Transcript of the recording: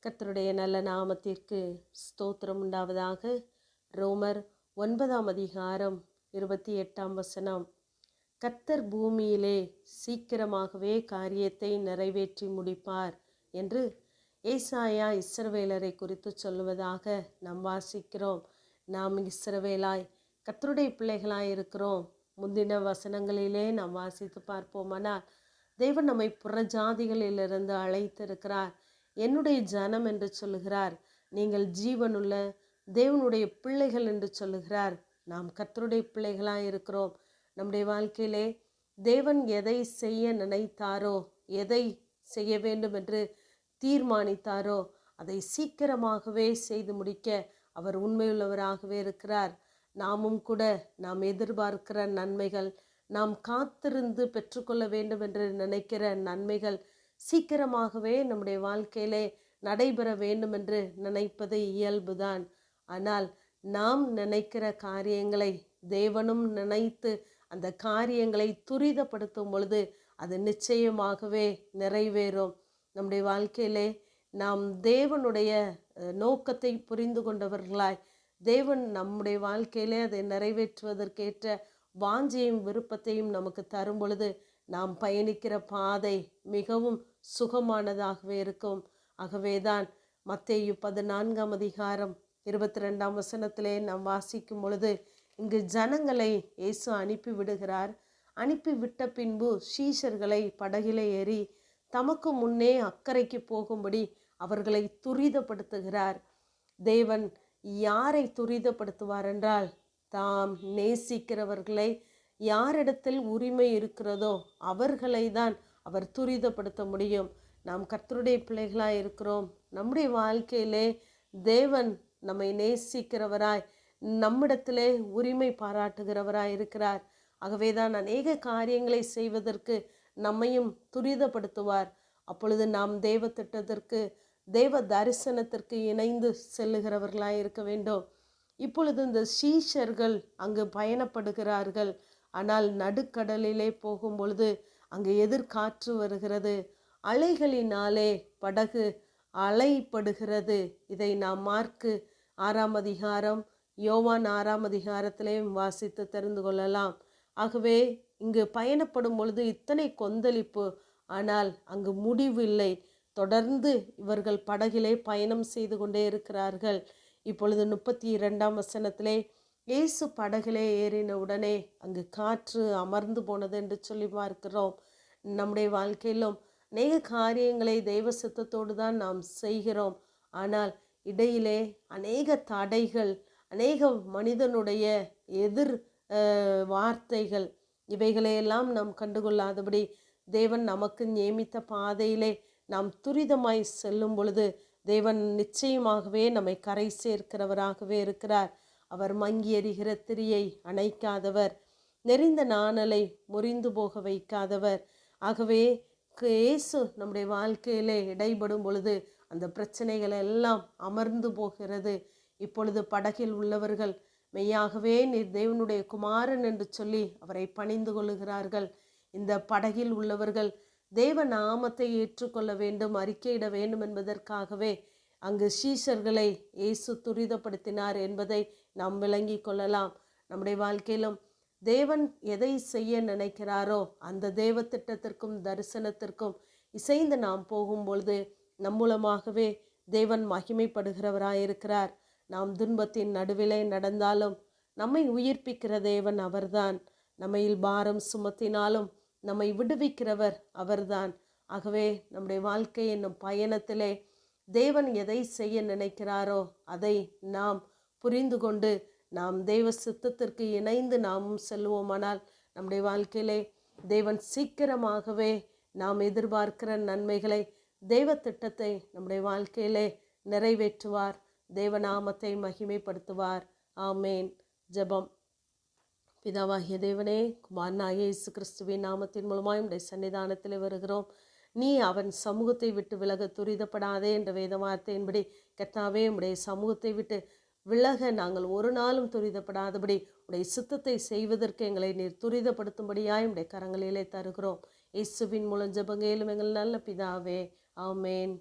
கர்த்தருடைய நல்ல நாமத்திற்கு ஸ்தோத்திரம் உண்டாவதாக. ரோமர் 9:28. கர்த்தர் பூமியிலே சீக்கிரமாகவே காரியத்தை நிறைவேற்றி முடிப்பார் என்று ஏசாயா இஸ்ரவேலரை குறித்து சொல்லுவதாக நாம் வாசிக்கிறோம். நாம் இஸ்ரவேலாய் கர்த்தருடைய பிள்ளைகளாய் இருக்கிறோம். முந்தின வசனங்களிலே நாம் வாசித்து பார்ப்போமானால், தேவன் நம்மை புறஜாதிகளிலிருந்து அழைத்திருக்கிறார். என்னுடைய ஜனம் என்று சொல்லுகிறார். நீங்கள் ஜீவனுள்ள தேவனுடைய பிள்ளைகள் என்று சொல்லுகிறார். நாம் கர்த்தருடைய பிள்ளைகளாக இருக்கிறோம். நம்முடைய வாழ்க்கையிலே தேவன் எதை செய்ய நினைத்தாரோ, எதை செய்ய வேண்டும் என்று தீர்மானித்தாரோ அதை சீக்கிரமாகவே செய்து முடிக்க அவர் உண்மையுள்ளவராகவே இருக்கிறார். நாமும் கூட நாம் எதிர்பார்க்கிற நன்மைகள், நாம் காத்திருந்து பெற்றுக்கொள்ள வேண்டும் என்று நினைக்கிற நன்மைகள் சீக்கிரமாகவே நம்முடைய வாழ்க்கையிலே நடைபெற வேண்டும் என்று நினைப்பது இயல்புதான். ஆனால் நாம் நினைக்கிற காரியங்களை தேவனும் நினைத்து அந்த காரியங்களை துரிதப்படுத்தும் பொழுது அது நிச்சயமாகவே நிறைவேறும். நம்முடைய வாழ்க்கையிலே நாம் தேவனுடைய நோக்கத்தை புரிந்து கொண்டவர்களாய், தேவன் நம்முடைய வாழ்க்கையிலே அதை நிறைவேற்றுவதற்கேற்ற வாஞ்சையும் விருப்பத்தையும் நமக்கு தரும் பொழுது நாம் பயணிக்கிற பாதை மிகவும் சுகமானதாகவே இருக்கும். ஆகவேதான் மத்தேயு 14:22 நாம் வாசிக்கும் பொழுது, இங்கு ஜனங்களை இயேசு அனுப்பி விடுகிறார். அனுப்பிவிட்ட பின்பு சீஷர்களை படகிலே ஏறி தமக்கு முன்னே அக்கறைக்கு போகும்படி அவர்களை துரிதப்படுத்துகிறார். தேவன் யாரை துரிதப்படுத்துவார் என்றால், தாம் நேசிக்கிறவர்களை, யாரிடத்தில் உரிமை இருக்கிறதோ அவர்களை தான் அவர் துரிதப்படுத்த முடியும். நாம் கர்த்தருடைய பிள்ளைகளாய் இருக்கிறோம். நம்முடைய வாழ்க்கையிலே தேவன் நம்மை நேசிக்கிறவராய், நம்மிடத்திலே உரிமை பாராட்டுகிறவராய் இருக்கிறார். ஆகவேதான் அநேக காரியங்களை செய்வதற்கு நம்மையும் துரிதப்படுத்துவார். அப்பொழுது நாம் தேவ திட்டத்திற்கு, தேவ தரிசனத்திற்கு இணைந்து செல்லுகிறவர்களாய் இருக்க வேண்டும். இப்பொழுது இந்த சீஷர்கள் அங்கு பயணப்படுகிறார்கள். ஆனால் நடுக்கடலிலே போகும் பொழுது அங்கு எதிர்காற்று வருகிறது. அலைகளினாலே படகு அலைப்படுகிறது. இதை நாம் மார்க்கு 6 யோவான் 6 வாசித்து தெரிந்து கொள்ளலாம். ஆகவே இங்கு பயணப்படும் பொழுது இத்தனை கொந்தளிப்பு, ஆனால் அங்கு முடிவில்லை. தொடர்ந்து இவர்கள் படகிலே பயணம் செய்து கொண்டே இருக்கிறார்கள். இப்பொழுது 32 இயேசு படகிலே ஏறின உடனே அங்கு காற்று அமர்ந்து போனது என்று சொல்லி பார்க்கிறோம். நம்முடைய வாழ்க்கையிலும் அநேக காரியங்களை தெய்வ சித்தத்தோடு தான் நாம் செய்கிறோம். ஆனால் இடையிலே அநேக தடைகள், அநேக மனிதனுடைய எதிர் வார்த்தைகள், இவைகளையெல்லாம் நாம் கண்டுகொள்ளாதபடி தேவன் நமக்கு நியமித்த பாதையிலே நாம் துரிதமாய் செல்லும் பொழுது தேவன் நிச்சயமாகவே நம்மை கரை சேர்க்கிறவராகவே இருக்கிறார். அவர் மங்கி எறிகிற திரியை அணைக்காதவர், நெறிந்த நாணலை முறிந்து போக வைக்காதவர். ஆகவே இயேசு நம்முடைய வாழ்க்கையிலே இடைபடும் பொழுது அந்த பிரச்சனைகள் எல்லாம் அமர்ந்து போகிறது. இப்பொழுது படகில் உள்ளவர்கள் மெய்யாகவே நீர் தேவனுடைய குமாரன் என்று சொல்லி அவரை பணிந்து கொள்ளுகிறார்கள். இந்த படகில் உள்ளவர்கள் தேவ நாமத்தை ஏற்றுக்கொள்ள வேண்டும், அறிக்கையிட வேண்டும் என்பதற்காகவே அங்கு சீஷர்களை இயேசு துரிதப்படுத்தினார் என்பதை நாம் விளங்கி கொள்ளலாம். நம்முடைய வாழ்க்கையிலும் தேவன் எதை செய்ய நினைக்கிறாரோ அந்த தேவ திட்டத்திற்கும் தரிசனத்திற்கும் இசைந்து நாம் போகும்பொழுது நம் மூலமாகவே தேவன் மகிமைப்படுகிறவராயிருக்கிறார். நாம் துன்பத்தின் நடுவிலே நடந்தாலும் நம்மை உயிர்ப்பிக்கிற தேவன் அவர்தான். நம்மையில் பாரம் சுமத்தினாலும் நம்மை விடுவிக்கிறவர் அவர்தான். ஆகவே நம்முடைய வாழ்க்கை என்னும் பயணத்திலே தேவன் எதை செய்ய நினைக்கிறாரோ அதை நாம் புரிந்து கொண்டு நாம் தெய்வ சித்தத்திற்கு இணைந்து நாமும் செல்வோமானால் நம்முடைய வாழ்க்கையிலே தேவன் சீக்கிரமாகவே நாம் எதிர்பார்க்கிற நன்மைகளை, தெய்வ திட்டத்தை நம்முடைய வாழ்க்கையிலே நிறைவேற்றுவார். தேவநாமத்தை மகிமைப்படுத்துவார். ஆமேன். ஜெபம். பிதாவாகிய தேவனே, குமாரனாகிய இயேசு கிறிஸ்துவின் நாமத்தின் மூலமாய் உடைய சன்னிதானத்தில் வருகிறோம். நீ அவன் சமூகத்தை விட்டு விலக துரிதப்படாதே என்ற வேத வார்த்தையின்படி கர்த்தாவே, உடைய சமூகத்தை விட்டு விலக நாங்கள் ஒரு நாளும் துரிதப்படாதபடி உடைய சித்தத்தை செய்வதற்கு எங்களை நீர் துரிதப்படுத்தும்படியாய் உடைய கரங்களிலே தருகிறோம். இயேசுவின் மூலம் ஜெபங்கேலும் எங்கள் நல்ல பிதாவே. ஆமேன்.